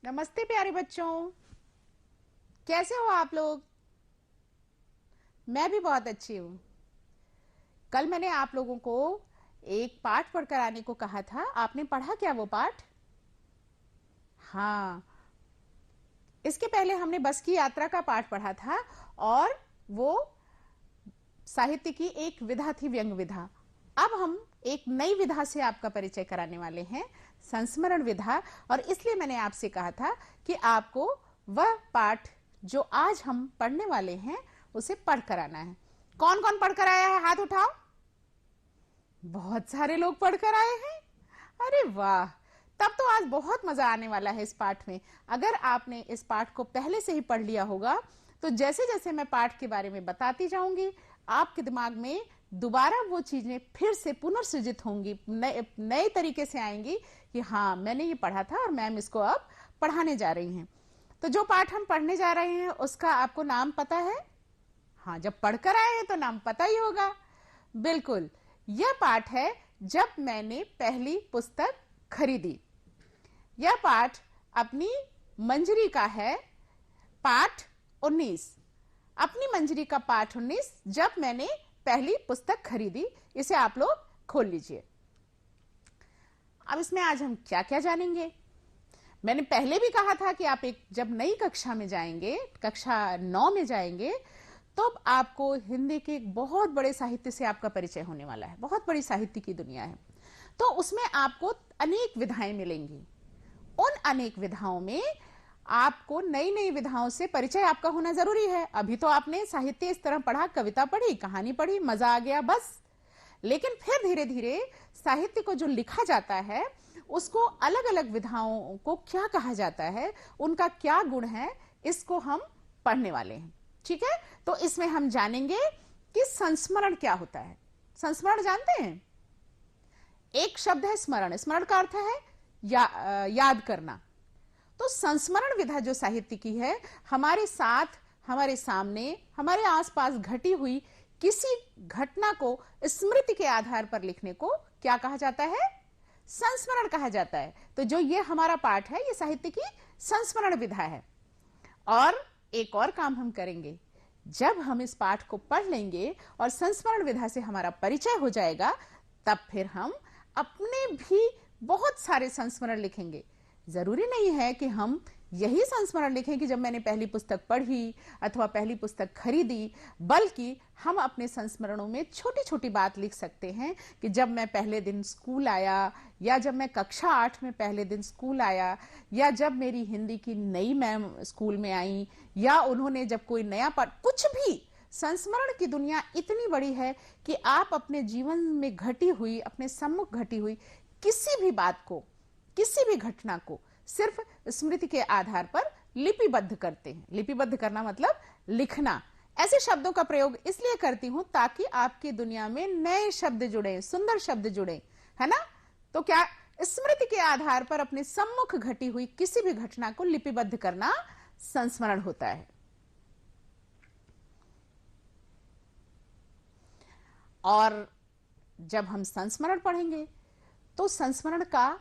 नमस्ते प्यारे बच्चों। कैसे हो आप लोग? मैं भी बहुत अच्छी हूँ। कल मैंने आप लोगों को एक पाठ पढ़कर आने को कहा था। आपने पढ़ा क्या वो पाठ? हाँ, इसके पहले हमने बस की यात्रा का पाठ पढ़ा था और वो साहित्य की एक विधा थी, व्यंग विधा। अब हम एक नई विधा से आपका परिचय कराने वाले हैं, संस्मरण विधा। और इसलिए मैंने आपसे कहा था कि आपको वह पाठ जो आज हम पढ़ने वाले हैं उसे पढ़ कर आना है। कौन कौन पढ़कर आया है? हाथ उठाओ। बहुत सारे लोग पढ़कर आए हैं। अरे वाह! तब तो आज बहुत मजा आने वाला है इस पाठ में। अगर आपने इस पाठ को पहले से ही पढ़ लिया होगा तो जैसे जैसे मैं पाठ के बारे में बताती जाऊंगी आपके दिमाग में दोबारा वो चीजें फिर से पुनर्सृजित होंगी, नए तरीके से आएंगी कि हाँ, मैंने ये पढ़ा था और मैम इसको अब पढ़ाने जा रही हैं। तो जो पाठ हम पढ़ने जा रहे हैं उसका आपको नाम पता है? हाँ, जब पढ़कर आए हैं तो नाम पता ही होगा। बिल्कुल, यह पाठ है जब मैंने पहली पुस्तक खरीदी। यह पाठ अपनी मंजरी का है, पाठ 19। अपनी मंजरी का पाठ 19, जब मैंने पहली पुस्तक खरीदी। इसे आप लोग खोल लीजिए। अब इसमें आज हम क्या क्या जानेंगे? मैंने पहले भी कहा था कि आप एक जब नई कक्षा में जाएंगे, कक्षा 9 में जाएंगे, तो आपको हिंदी के एक बहुत बड़े साहित्य से आपका परिचय होने वाला है। बहुत बड़ी साहित्य की दुनिया है, तो उसमें आपको अनेक विधाएं मिलेंगी। उन अनेक विधाओं में आपको नई नई विधाओं से परिचय आपका होना जरूरी है। अभी तो आपने साहित्य इस तरह पढ़ा, कविता पढ़ी, कहानी पढ़ी, मजा आ गया, बस। लेकिन फिर धीरे धीरे साहित्य को जो लिखा जाता है उसको अलग अलग विधाओं को क्या कहा जाता है, उनका क्या गुण है, इसको हम पढ़ने वाले हैं। ठीक है, तो इसमें हम जानेंगे कि संस्मरण क्या होता है। संस्मरण जानते हैं? एक शब्द है स्मरण। स्मरण का अर्थ है याद करना। तो संस्मरण विधा जो साहित्य की है, हमारे साथ, हमारे सामने, हमारे आसपास घटी हुई किसी घटना को स्मृति के आधार पर लिखने को क्या कहा जाता है? संस्मरण कहा जाता है। तो जो ये हमारा पाठ है, ये साहित्य की संस्मरण विधा है। और एक और काम हम करेंगे, जब हम इस पाठ को पढ़ लेंगे और संस्मरण विधा से हमारा परिचय हो जाएगा, तब फिर हम अपने भी बहुत सारे संस्मरण लिखेंगे। जरूरी नहीं है कि हम यही संस्मरण लिखें कि जब मैंने पहली पुस्तक पढ़ी अथवा पहली पुस्तक खरीदी, बल्कि हम अपने संस्मरणों में छोटी छोटी बात लिख सकते हैं कि जब मैं पहले दिन स्कूल आया, या जब मैं कक्षा 8 में पहले दिन स्कूल आया, या जब मेरी हिंदी की नई मैम स्कूल में आई, या उन्होंने जब कोई नया पाठ, कुछ भी। संस्मरण की दुनिया इतनी बड़ी है कि आप अपने जीवन में घटी हुई, अपने सम्मुख घटी हुई किसी भी बात को, किसी भी घटना को सिर्फ स्मृति के आधार पर लिपिबद्ध करते हैं। लिपिबद्ध करना मतलब लिखना। ऐसे शब्दों का प्रयोग इसलिए करती हूं ताकि आपकी दुनिया में नए शब्द जुड़े, सुंदर शब्द जुड़े, है ना? तो क्या स्मृति के आधार पर अपने सम्मुख घटी हुई किसी भी घटना को लिपिबद्ध करना संस्मरण होता है। और जब हम संस्मरण पढ़ेंगे तो संस्मरण का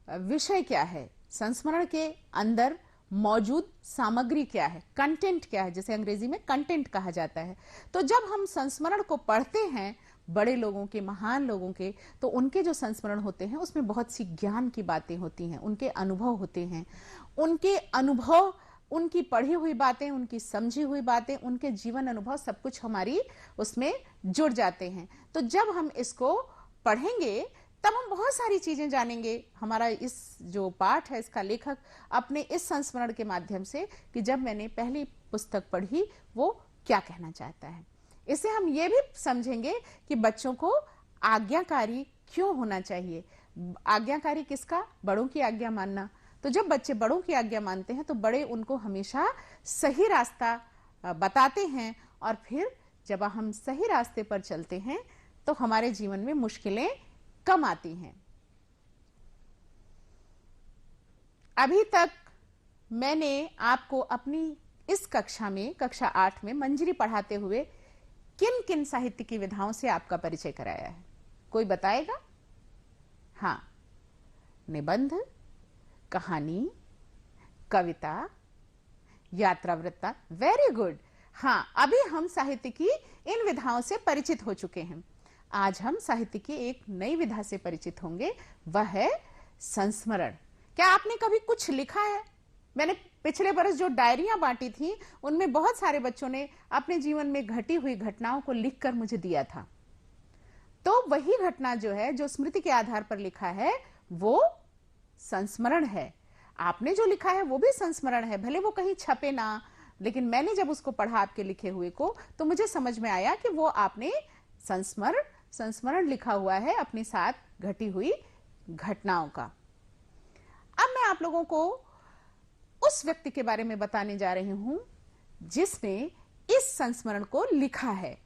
विषय क्या है, संस्मरण के अंदर मौजूद सामग्री क्या है, कंटेंट क्या है, जिसे अंग्रेजी में कंटेंट कहा जाता है। तो जब हम संस्मरण को पढ़ते हैं बड़े लोगों के, महान लोगों के, तो उनके जो संस्मरण होते हैं उसमें बहुत सी ज्ञान की बातें होती हैं, उनके अनुभव होते हैं। उनके अनुभव, उनकी पढ़ी हुई बातें, उनकी समझी हुई बातें, उनके जीवन अनुभव, सब कुछ हमारी उसमें जुड़ जाते हैं। तो जब हम इसको पढ़ेंगे तब हम बहुत सारी चीजें जानेंगे। हमारा इस जो पाठ है, इसका लेखक अपने इस संस्मरण के माध्यम से कि जब मैंने पहली पुस्तक पढ़ी, वो क्या कहना चाहता है। इससे हम ये भी समझेंगे कि बच्चों को आज्ञाकारी क्यों होना चाहिए। आज्ञाकारी किसका? बड़ों की आज्ञा मानना। तो जब बच्चे बड़ों की आज्ञा मानते हैं तो बड़े उनको हमेशा सही रास्ता बताते हैं, और फिर जब हम सही रास्ते पर चलते हैं तो हमारे जीवन में मुश्किलें कम आती हैं। अभी तक मैंने आपको अपनी इस कक्षा में, कक्षा 8 में मंजरी पढ़ाते हुए किन किन साहित्य की विधाओं से आपका परिचय कराया है? कोई बताएगा? हाँ, निबंध, कहानी, कविता, यात्रा वृत्तांत। Very good. हाँ, अभी हम साहित्य की इन विधाओं से परिचित हो चुके हैं। आज हम साहित्य की एक नई विधा से परिचित होंगे, वह है संस्मरण। क्या आपने कभी कुछ लिखा है? मैंने पिछले बरस जो डायरियां बांटी थी, उनमें बहुत सारे बच्चों ने अपने जीवन में घटी हुई घटनाओं को लिखकर मुझे दिया था। तो वही घटना जो है, जो स्मृति के आधार पर लिखा है, वो संस्मरण है। आपने जो लिखा है वो भी संस्मरण है, भले वो कहीं छपे ना, लेकिन मैंने जब उसको पढ़ा आपके लिखे हुए को, तो मुझे समझ में आया कि वो आपने संस्मरण लिखा हुआ है अपने साथ घटी हुई घटनाओं का। अब मैं आप लोगों को उस व्यक्ति के बारे में बताने जा रही हूं जिसने इस संस्मरण को लिखा है।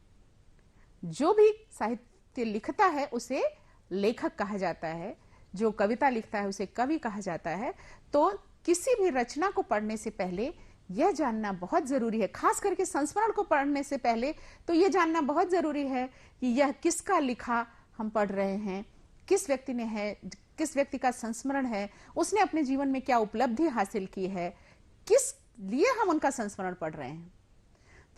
जो भी साहित्य लिखता है उसे लेखक कहा जाता है, जो कविता लिखता है उसे कवि कहा जाता है। तो किसी भी रचना को पढ़ने से पहले यह जानना बहुत जरूरी है, खास करके संस्मरण को पढ़ने से पहले तो यह जानना बहुत जरूरी है कि यह किसका लिखा हम पढ़ रहे हैं, किस व्यक्ति ने है, किस व्यक्ति का संस्मरण है, उसने अपने जीवन में क्या उपलब्धि हासिल की है, किस लिए हम उनका संस्मरण पढ़ रहे हैं।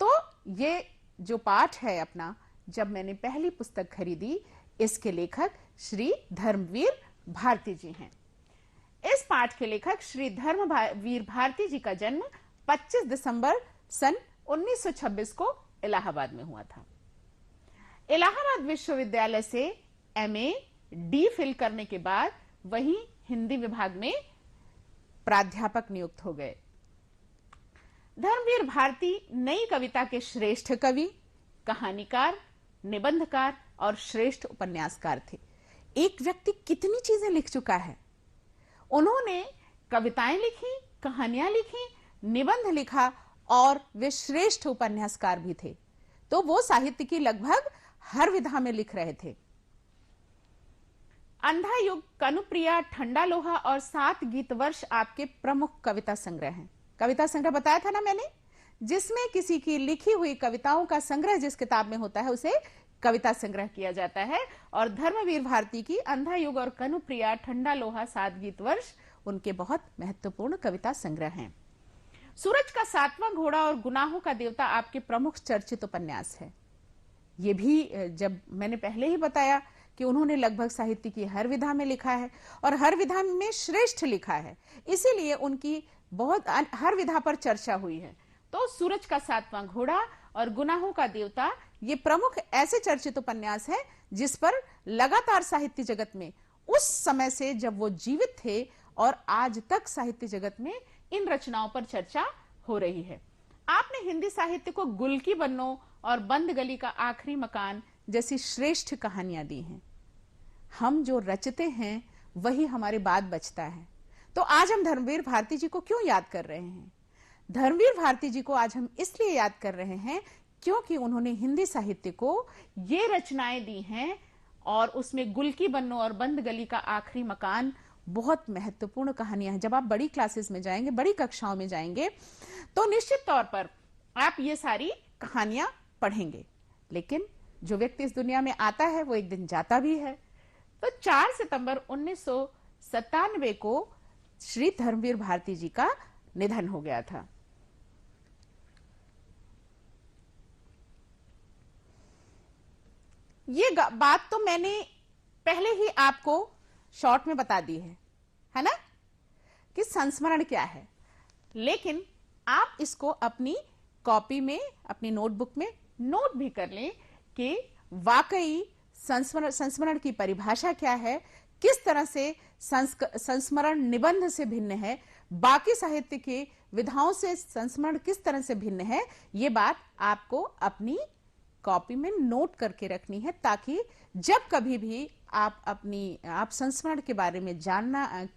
तो ये जो पाठ है अपना, जब मैंने पहली पुस्तक खरीदी, इसके लेखक श्री धर्मवीर भारती जी हैं। इस पाठ के लेखक श्री धर्मवीर भारती जी का जन्म 25 दिसंबर सन 1926 को इलाहाबाद में हुआ था। इलाहाबाद विश्वविद्यालय से एमए डी फिल करने के बाद वही हिंदी विभाग में प्राध्यापक नियुक्त हो गए। धर्मवीर भारती नई कविता के श्रेष्ठ कवि, कहानीकार, निबंधकार और श्रेष्ठ उपन्यासकार थे। एक व्यक्ति कितनी चीजें लिख चुका है। उन्होंने कविताएं लिखी, कहानियां लिखी, निबंध लिखा और वे श्रेष्ठ उपन्यासकार भी थे। तो वो साहित्य की लगभग हर विधा में लिख रहे थे। अंधा युग, कनुप्रिया, ठंडा लोहा और 7 गीत वर्ष आपके प्रमुख कविता संग्रह हैं। कविता संग्रह बताया था ना मैंने, जिसमें किसी की लिखी हुई कविताओं का संग्रह जिस किताब में होता है उसे कविता संग्रह किया जाता है। और धर्मवीर भारती की अंधा युग और कनुप्रिया, ठंडा लोहा, 7 गीत वर्ष उनके बहुत महत्वपूर्ण कविता संग्रह हैं। सूरज का 7वां घोड़ा और गुनाहों का देवता आपके प्रमुख चर्चित उपन्यास है। ये भी जब मैंने पहले ही बताया कि उन्होंने लगभग साहित्य की हर विधा में लिखा है और हर विधा में श्रेष्ठ लिखा है, इसीलिए उनकी बहुत हर विधा पर चर्चा हुई है। तो सूरज का 7वां घोड़ा और गुनाहों का देवता ये प्रमुख ऐसे चर्चित उपन्यास हैं जिस पर लगातार साहित्य जगत में, उस समय से जब वो जीवित थे और आज तक साहित्य जगत में इन रचनाओं पर चर्चा हो रही है। आपने हिंदी साहित्य को गुल की बन्नो और बंद गली का आखिरी मकान जैसी श्रेष्ठ कहानियां दी हैं। हम जो रचते हैं वही हमारे बाद बचता है। तो आज हम धर्मवीर भारती जी को क्यों याद कर रहे हैं? धर्मवीर भारती जी को आज हम इसलिए याद कर रहे हैं क्योंकि उन्होंने हिंदी साहित्य को ये रचनाएं दी हैं और उसमें गुल की बन्नो और बंद गली का आखिरी मकान बहुत महत्वपूर्ण कहानियां हैं। जब आप बड़ी क्लासेस में जाएंगे, बड़ी कक्षाओं में जाएंगे, तो निश्चित तौर पर आप ये सारी कहानियां पढ़ेंगे। लेकिन जो व्यक्ति इस दुनिया में आता है वो एक दिन जाता भी है। तो 4 सितंबर 1997 को श्री धर्मवीर भारती जी का निधन हो गया था। ये बात तो मैंने पहले ही आपको शॉर्ट में बता दी है ना, कि संस्मरण क्या है। लेकिन आप इसको अपनी कॉपी में, अपनी नोटबुक में नोट भी कर लें कि वाकई संस्मरण की परिभाषा क्या है, किस तरह से संस्मरण निबंध से भिन्न है, बाकी साहित्य के विधाओं से संस्मरण किस तरह से भिन्न है। ये बात आपको अपनी कॉपी में नोट करके रखनी है, ताकि जब कभी भी आप संस्मरण के बारे में जानना,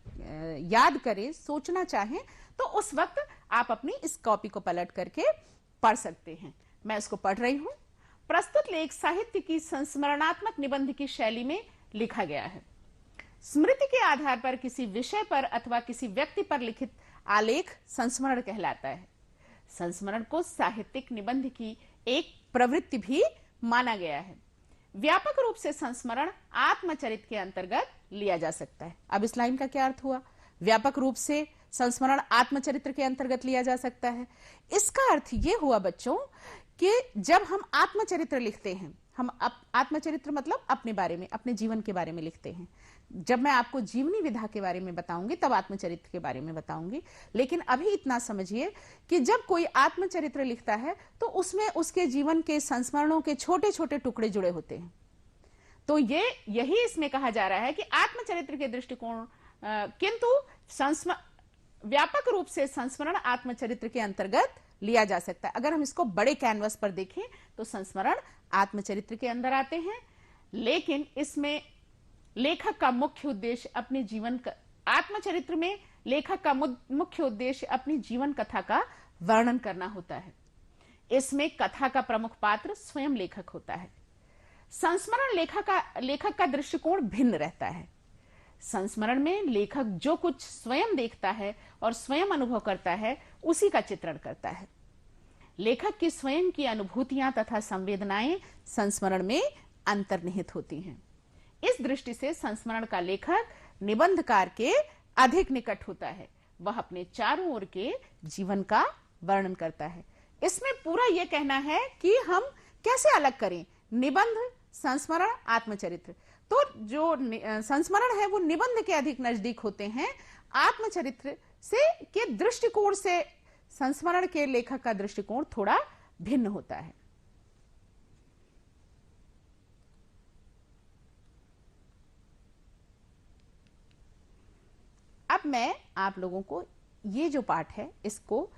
याद करें, सोचना चाहें, तो उस वक्त आप अपनी इस कॉपी को पलट करके पढ़ सकते हैं। मैं इसको पढ़ रही हूं। प्रस्तुत लेख साहित्य की संस्मरणात्मक निबंध की शैली में लिखा गया है। स्मृति के आधार पर किसी विषय पर अथवा किसी व्यक्ति पर लिखित आलेख संस्मरण कहलाता है। संस्मरण को साहित्यिक निबंध की एक प्रवृत्ति भी माना गया है। व्यापक रूप से संस्मरण आत्मचरित के अंतर्गत लिया जा सकता है। अब इस लाइन का क्या अर्थ हुआ? व्यापक रूप से संस्मरण आत्मचरित्र के अंतर्गत लिया जा सकता है। इसका अर्थ यह हुआ बच्चों कि जब हम आत्मचरित्र लिखते हैं, हम आत्मचरित्र मतलब अपने बारे में, अपने जीवन के बारे में लिखते हैं। जब मैं आपको जीवनी विधा के बारे में बताऊंगी तब आत्मचरित्र के बारे में बताऊंगी, लेकिन अभी इतना समझिए कि जब कोई आत्मचरित्र लिखता है तो उसमें उसके जीवन के संस्मरणों के छोटे छोटे टुकड़े जुड़े होते हैं। तो यही इसमें कहा जा रहा है कि आत्मचरित्र के दृष्टिकोण, किंतु व्यापक रूप से संस्मरण आत्मचरित्र के अंतर्गत लिया जा सकता है। अगर हम इसको बड़े कैनवस पर देखें तो संस्मरण आत्मचरित्र के अंदर आते हैं, लेकिन इसमें लेखक का मुख्य उद्देश्य अपने जीवन का, आत्मचरित्र में लेखक का मुख्य उद्देश्य अपनी जीवन कथा का वर्णन करना होता है। इसमें कथा का प्रमुख पात्र स्वयं लेखक होता है। संस्मरण लेखक का दृष्टिकोण भिन्न रहता है। संस्मरण में लेखक जो कुछ स्वयं देखता है और स्वयं अनुभव करता है उसी का चित्रण करता है। लेखक की स्वयं की अनुभूतियां तथा संवेदनाएं संस्मरण में अंतर्निहित होती हैं। इस दृष्टि से संस्मरण का लेखक निबंधकार के अधिक निकट होता है। वह अपने चारों ओर के जीवन का वर्णन करता है। इसमें पूरा यह कहना है कि हम कैसे अलग करें निबंध, संस्मरण, आत्मचरित्र। तो जो संस्मरण है वो निबंध के अधिक नजदीक होते हैं। आत्मचरित्र से के दृष्टिकोण से संस्मरण के लेखक का दृष्टिकोण थोड़ा भिन्न होता है। अब मैं आप लोगों को ये जो पाठ है इसको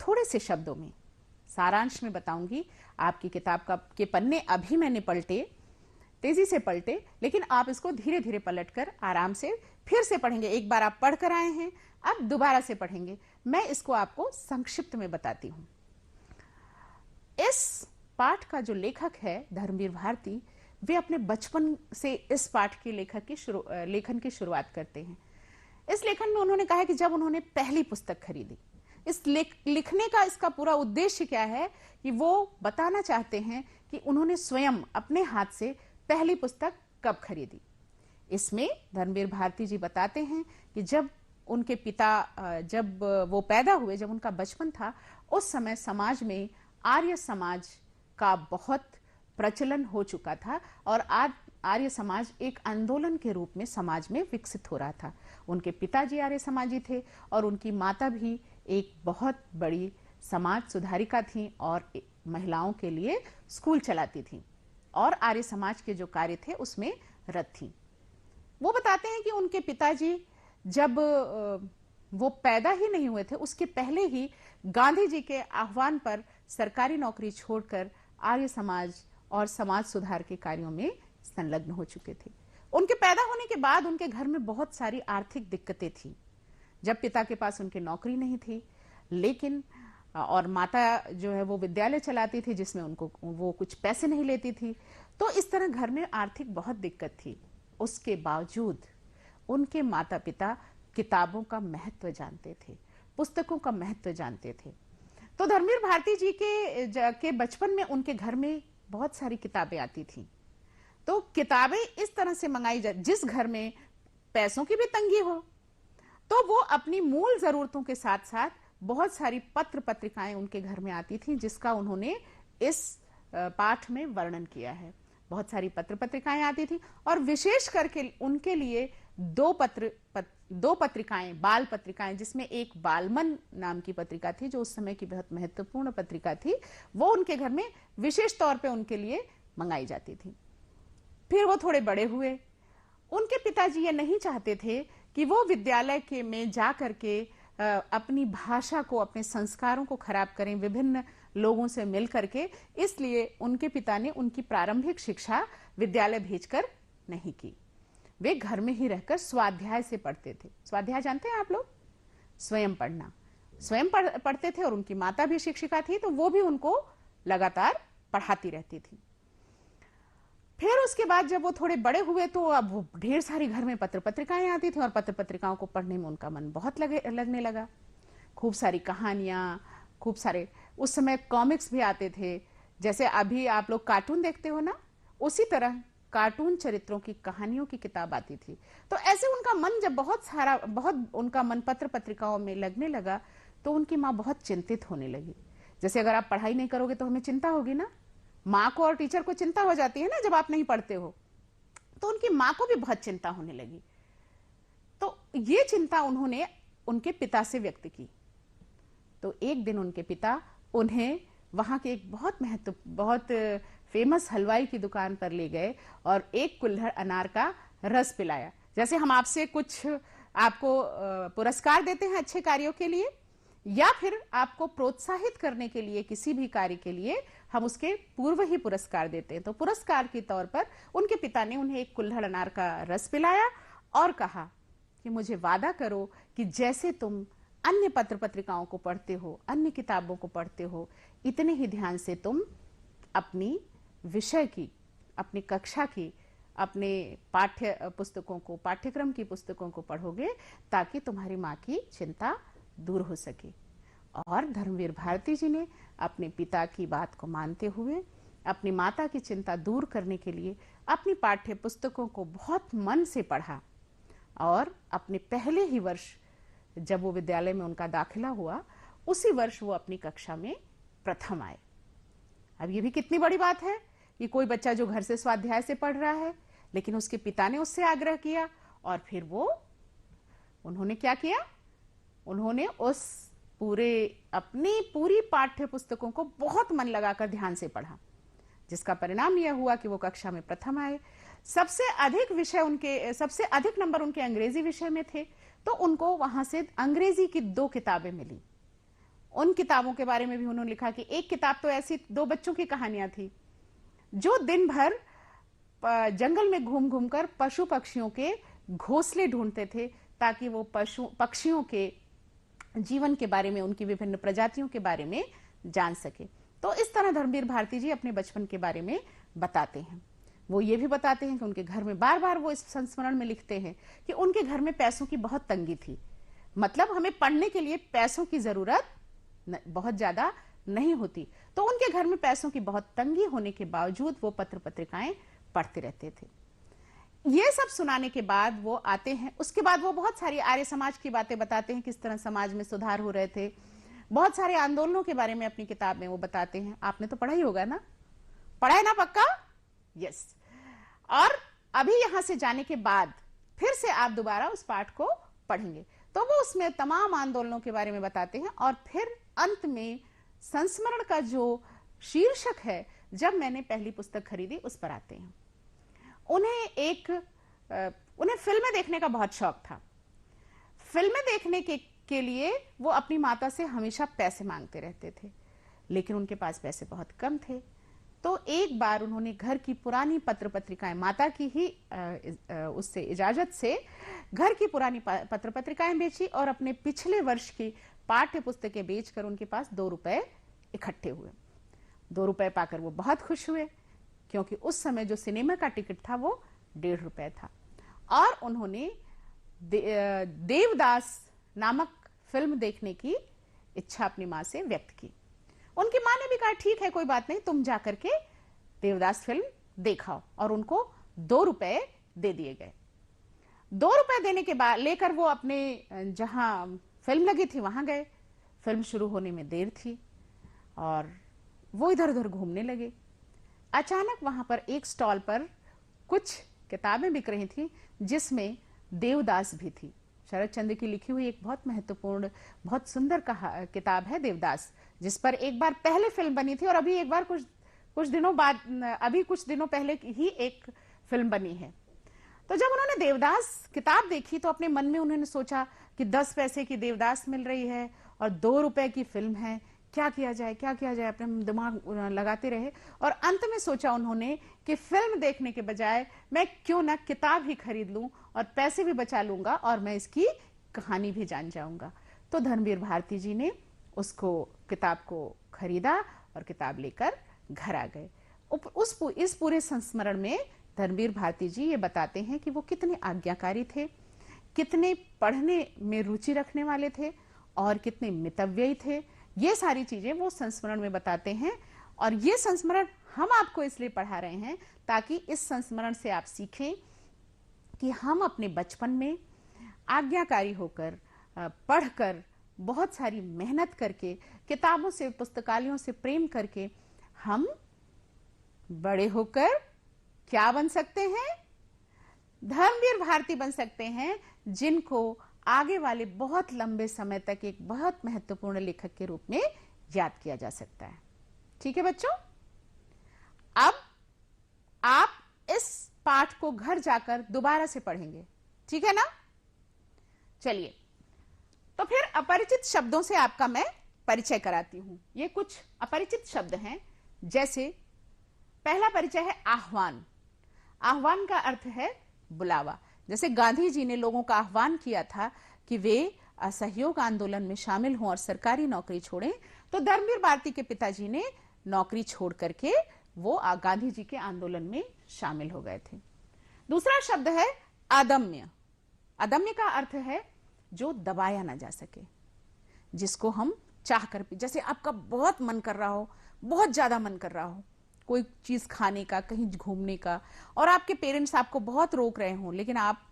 थोड़े से शब्दों में सारांश में बताऊंगी। आपकी किताब के पन्ने अभी मैंने पलटे, तेजी से पलटे, लेकिन आप इसको धीरे धीरे पलटकर आराम से फिर से पढ़ेंगे। एक बार आप पढ़ कर आए हैं, अब दोबारा से पढ़ेंगे। मैं इसको आपको संक्षिप्त में बताती हूं। इस पाठ का जो लेखक है धर्मवीर भारती, वे अपने बचपन से इस पाठ के लेखन की शुरुआत करते हैं। इस लेखन में उन्होंने कहा कि जब उन्होंने पहली पुस्तक खरीदी, इस लिखने का इसका पूरा उद्देश्य क्या है कि वो बताना चाहते हैं कि उन्होंने स्वयं अपने हाथ से पहली पुस्तक कब खरीदी। इसमें धर्मवीर भारती जी बताते हैं कि जब उनके पिता, जब वो पैदा हुए, जब उनका बचपन था, उस समय समाज में आर्य समाज का बहुत प्रचलन हो चुका था और आर्य समाज एक आंदोलन के रूप में समाज में विकसित हो रहा था। उनके पिताजी आर्य समाजी थे और उनकी माता भी एक बहुत बड़ी समाज सुधारिका थी और महिलाओं के लिए स्कूल चलाती थी और आर्य समाज के जो कार्य थे उसमें रत थी। वो बताते हैं कि उनके पिताजी जब वो पैदा ही नहीं हुए थे उसके पहले ही गांधी जी के आह्वान पर सरकारी नौकरी छोड़कर आर्य समाज और समाज सुधार के कार्यों में संलग्न हो चुके थे। उनके पैदा होने के बाद उनके घर में बहुत सारी आर्थिक दिक्कतें थी। जब पिता के पास उनकी नौकरी नहीं थी, लेकिन और माता जो है वो विद्यालय चलाती थी जिसमें उनको वो कुछ पैसे नहीं लेती थी, तो इस तरह घर में आर्थिक बहुत दिक्कत थी। उसके बावजूद उनके माता पिता किताबों का महत्व जानते थे, पुस्तकों का महत्व जानते थे। तो धर्मवीर भारती जी के बचपन में उनके घर में बहुत सारी किताबें आती थी। तो किताबें इस तरह से मंगाई जाए, जिस घर में पैसों की भी तंगी हो तो वो अपनी मूल जरूरतों के साथ साथ बहुत सारी पत्र पत्रिकाएं उनके घर में आती थी, जिसका उन्होंने इस पाठ में वर्णन किया है। बहुत सारी पत्र पत्रिकाएं आती थी और विशेष करके उनके लिए दो पत्रिकाएं, बाल पत्रिकाएं, जिसमें एक बालमन नाम की पत्रिका थी जो उस समय की बहुत महत्वपूर्ण पत्रिका थी, वो उनके घर में विशेष तौर पे उनके लिए मंगाई जाती थी। फिर वो थोड़े बड़े हुए, उनके पिताजी ये नहीं चाहते थे कि वो विद्यालय के में जा करके अपनी भाषा को, अपने संस्कारों को खराब करें विभिन्न लोगों से मिल करके, इसलिए उनके पिता ने उनकी प्रारंभिक शिक्षा विद्यालय भेजकर नहीं की। वे घर में ही रहकर स्वाध्याय से पढ़ते थे। स्वाध्याय जानते हैं आप लोग? स्वयं पढ़ना, स्वयं पढ़ते थे और उनकी माता भी शिक्षिका थी तो वो भी उनको लगातार पढ़ाती रहती थी। फिर उसके बाद जब वो थोड़े बड़े हुए तो अब वो ढेर सारी घर में पत्र पत्रिकाएं आती थी और पत्र पत्रिकाओं को पढ़ने में उनका मन बहुत लगने लगा। खूब सारी कहानियां, खूब सारे, उस समय कॉमिक्स भी आते थे, जैसे अभी आप लोग कार्टून देखते हो ना, उसी तरह कार्टून चरित्रों की कहानियों की किताब आती थी। तो ऐसे उनका मन जब बहुत उनका मन पत्र पत्रिकाओं में लगने लगा, तो उनकी माँ बहुत चिंतित होने लगी। जैसे अगर आप पढ़ाई नहीं करोगे तो हमें चिंता होगी ना, माँ को और टीचर को चिंता हो जाती है ना जब आप नहीं पढ़ते हो। तो उनकी माँ को भी बहुत चिंता होने लगी। तो ये चिंता उन्होंने उनके पिता से व्यक्त की। तो एक दिन उनके पिता उन्हें वहां के एक बहुत फेमस हलवाई की दुकान पर ले गए और एक कुल्हड़ अनार का रस पिलाया। जैसे हम आपसे कुछ आपको पुरस्कार देते हैं अच्छे कार्यों के लिए, या फिर आपको प्रोत्साहित करने के लिए किसी भी कार्य के लिए हम उसके पूर्व ही पुरस्कार देते हैं। तो पुरस्कार के तौर पर उनके पिता ने उन्हें एक कुल्हड़ अनार का रस पिलाया और कहा कि मुझे वादा करो कि जैसे तुम अन्य पत्र पत्रिकाओं को पढ़ते हो, अन्य किताबों को पढ़ते हो, इतने ही ध्यान से तुम अपनी विषय की, अपनी कक्षा की, अपने पाठ्य पुस्तकों को, पाठ्यक्रम की पुस्तकों को पढ़ोगे, ताकि तुम्हारी माँ की चिंता दूर हो सके। और धर्मवीर भारती जी ने अपने पिता की बात को मानते हुए अपनी माता की चिंता दूर करने के लिए अपनी पाठ्य पुस्तकों को बहुत मन से पढ़ा। और अपने पहले ही वर्ष जब वो विद्यालय में उनका दाखिला हुआ, उसी वर्ष वो अपनी कक्षा में प्रथम आए। अब ये भी कितनी बड़ी बात है कि कोई बच्चा जो घर से स्वाध्याय से पढ़ रहा है, लेकिन उसके पिता ने उससे आग्रह किया और फिर उन्होंने क्या किया, उन्होंने अपनी पूरी पाठ्य पुस्तकों को बहुत मन लगाकर ध्यान से पढ़ा, जिसका परिणाम यह हुआ कि वो कक्षा में प्रथम आए। सबसे अधिक नंबर उनके अंग्रेजी विषय में थे, तो उनको वहां से अंग्रेजी की 2 किताबें मिली। उन किताबों के बारे में भी उन्होंने लिखा कि एक किताब तो ऐसी 2 बच्चों की कहानियां थी जो दिन भर जंगल में घूम घूम कर पशु पक्षियों के घोंसले ढूंढते थे, ताकि वो पक्षियों के जीवन के बारे में, उनकी विभिन्न प्रजातियों के बारे में जान सके। तो इस तरह धर्मवीर भारती जी अपने बचपन के बारे में बताते हैं। वो ये भी बताते हैं कि उनके घर में बार बार वो इस संस्मरण में लिखते हैं कि उनके घर में पैसों की बहुत तंगी थी। मतलब हमें पढ़ने के लिए पैसों की जरूरत बहुत ज्यादा नहीं होती, तो उनके घर में पैसों की बहुत तंगी होने के बावजूद वो पत्र पत्रिकाएं पढ़ते रहते थे। ये सब सुनाने के बाद वो आते हैं, उसके बाद वो बहुत सारी आर्य समाज की बातें बताते हैं, किस तरह समाज में सुधार हो रहे थे। बहुत सारे आंदोलनों के बारे में अपनी किताब में वो बताते हैं। आपने तो पढ़ा ही होगा ना, पढ़ा है ना पक्का? यस। और अभी यहां से जाने के बाद फिर से आप दोबारा उस पाठ को पढ़ेंगे, तो वो उसमें तमाम आंदोलनों के बारे में बताते हैं। और फिर अंत में संस्मरण का जो शीर्षक है, जब मैंने पहली पुस्तक खरीदी, उस पर आते हैं। उन्हें फिल्में देखने का बहुत शौक था। फिल्में देखने के लिए वो अपनी माता से हमेशा पैसे मांगते रहते थे, लेकिन उनके पास पैसे बहुत कम थे। तो एक बार उन्होंने घर की पुरानी पत्र पत्रिकाएं, माता की ही उससे इजाजत से घर की पुरानी पत्र पत्रिकाएं बेची और अपने पिछले वर्ष की पाठ्य पुस्तकें बेचकर उनके पास 2 रुपए इकट्ठे हुए। 2 रुपए पाकर वो बहुत खुश हुए, क्योंकि उस समय जो सिनेमा का टिकट था वो 1.5 रुपए था। और उन्होंने देवदास नामक फिल्म देखने की इच्छा अपनी माँ से व्यक्त की। उनकी माँ ने भी कहा ठीक है, कोई बात नहीं, तुम जाकर के देवदास फिल्म देखाओ। और उनको 2 रुपए दे दिए गए। 2 रुपए देने के बाद लेकर वो अपने जहां फिल्म लगी थी वहां गए। फिल्म शुरू होने में देर थी और वो इधर उधर घूमने लगे। अचानक वहां पर एक स्टॉल पर कुछ किताबें बिक रही थी, जिसमें देवदास भी थी। शरद चंद्र की लिखी हुई एक बहुत महत्वपूर्ण, बहुत सुंदर किताब है देवदास, जिस पर एक बार पहले फिल्म बनी थी और अभी एक बार कुछ दिनों पहले ही एक फिल्म बनी है। तो जब उन्होंने देवदास किताब देखी, तो अपने मन में उन्होंने सोचा कि 10 पैसे की देवदास मिल रही है और 2 रुपए की फिल्म है, क्या किया जाए, अपने दिमाग लगाते रहे। और अंत में सोचा उन्होंने कि फिल्म देखने के बजाय मैं क्यों ना किताब ही खरीद लूं और पैसे भी बचा लूंगा और मैं इसकी कहानी भी जान जाऊंगा। तो धर्मवीर भारती जी ने किताब को खरीदा और किताब लेकर घर आ गए। इस पूरे संस्मरण में धर्मवीर भारती जी ये बताते हैं कि वो कितने आज्ञाकारी थे, कितने पढ़ने में रुचि रखने वाले थे और कितने मितव्ययी थे। ये सारी चीजें वो संस्मरण में बताते हैं। और ये संस्मरण हम आपको इसलिए पढ़ा रहे हैं ताकि इस संस्मरण से आप सीखें कि हम अपने बचपन में आज्ञाकारी होकर, पढ़कर, बहुत सारी मेहनत करके, किताबों से, पुस्तकालयों से प्रेम करके हम बड़े होकर क्या बन सकते हैं? धर्मवीर भारती बन सकते हैं, जिनको आगे वाले बहुत लंबे समय तक एक बहुत महत्वपूर्ण लेखक के रूप में याद किया जा सकता है। ठीक है बच्चों, अब आप इस पाठ को घर जाकर दोबारा से पढ़ेंगे, ठीक है ना? चलिए, तो फिर अपरिचित शब्दों से आपका मैं परिचय कराती हूं। ये कुछ अपरिचित शब्द हैं, जैसे पहला परिचय है आह्वान। आह्वान का अर्थ है बुलावा। जैसे गांधी जी ने लोगों का आह्वान किया था कि वे असहयोग आंदोलन में शामिल हों और सरकारी नौकरी छोड़ें, तो धर्मवीर भारती के पिताजी ने नौकरी छोड़ करके वो गांधी जी के आंदोलन में शामिल हो गए थे। दूसरा शब्द है अदम्य। अदम्य का अर्थ है जो दबाया ना जा सके, जिसको हम चाह कर भी, जैसे आपका बहुत मन कर रहा हो, बहुत ज्यादा मन कर रहा हो कोई चीज खाने का, कहीं घूमने का, और आपके पेरेंट्स आपको बहुत रोक रहे हों, लेकिन आप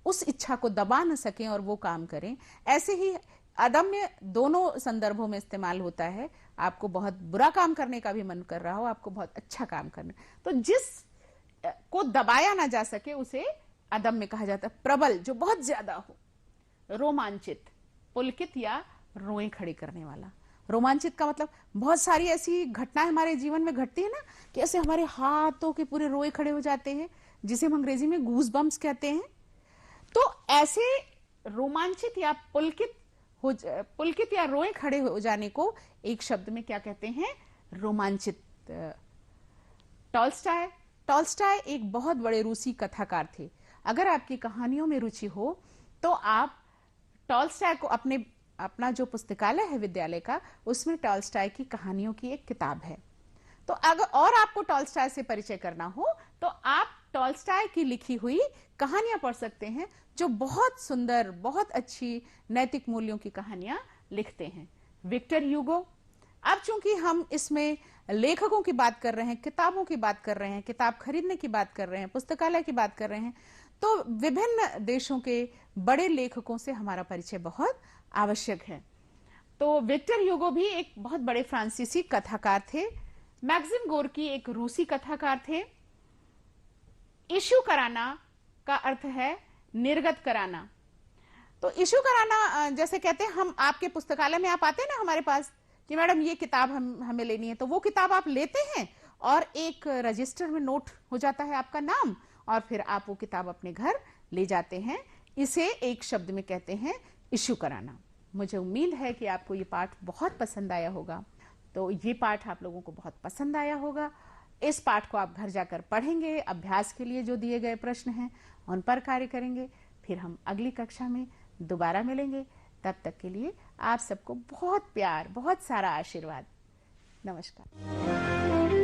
उस इच्छा को दबा न सकें और वो काम करें। ऐसे ही अदम्य दोनों संदर्भों में इस्तेमाल होता है। आपको बहुत बुरा काम करने का भी मन कर रहा हो, आपको बहुत अच्छा काम करना, तो जिस को दबाया ना जा सके उसे अदम्य कहा जाता है। प्रबल, जो बहुत ज्यादा हो। रोमांचित, पुलकित या रोए खड़े करने वाला। रोमांचित का मतलब बहुत सारी ऐसी घटनाएं हमारे जीवन में घटती है ना, कि ऐसे हमारे हाथों के पूरे रोए खड़े हो जाते हैं, जिसे हम अंग्रेजी में गूज बम्प्स कहते हैं। तो ऐसे रोमांचित या पुलकित या रोए खड़े हो जाने को एक शब्द में क्या कहते हैं? रोमांचित। टॉल्स्टॉय एक बहुत बड़े रूसी कथाकार थे। अगर आपकी कहानियों में रुचि हो तो आप टॉल्स्टॉय को अपना जो पुस्तकालय है विद्यालय का, उसमें टॉल्स्टॉय की कहानियों की एक किताब है। तो अगर और आपको टॉल्स्टॉय से परिचय करना हो तो आप टॉल्स्टॉय की लिखी हुई कहानियां पढ़ सकते हैं, जो बहुत सुंदर, बहुत अच्छी नैतिक मूल्यों की कहानियां लिखते हैं। Victor Hugo. अब चूंकि हम इसमें लेखकों की बात कर रहे हैं, किताबों की बात कर रहे हैं, किताब खरीदने की बात कर रहे हैं, पुस्तकालय की बात कर रहे हैं, तो विभिन्न देशों के बड़े लेखकों से हमारा परिचय बहुत आवश्यक है। तो विक्टर ह्यूगो भी एक बहुत बड़े फ्रांसीसी कथाकार थे। मैक्सिम गोर्की एक रूसी कथाकार थे। इश्यू कराना का अर्थ है निर्गत कराना। तो इश्यू कराना, जैसे कहते हैं हम, आपके पुस्तकालय में आप आते हैं ना हमारे पास कि मैडम ये किताब हमें लेनी है, तो वो किताब आप लेते हैं और एक रजिस्टर में नोट हो जाता है आपका नाम, और फिर आप वो किताब अपने घर ले जाते हैं। इसे एक शब्द में कहते हैं इश्यू कराना। मुझे उम्मीद है कि आपको ये पाठ बहुत पसंद आया होगा। तो ये पाठ आप लोगों को बहुत पसंद आया होगा। इस पाठ को आप घर जाकर पढ़ेंगे, अभ्यास के लिए जो दिए गए प्रश्न हैं उन पर कार्य करेंगे। फिर हम अगली कक्षा में दोबारा मिलेंगे। तब तक के लिए आप सबको बहुत प्यार, बहुत सारा आशीर्वाद। नमस्कार।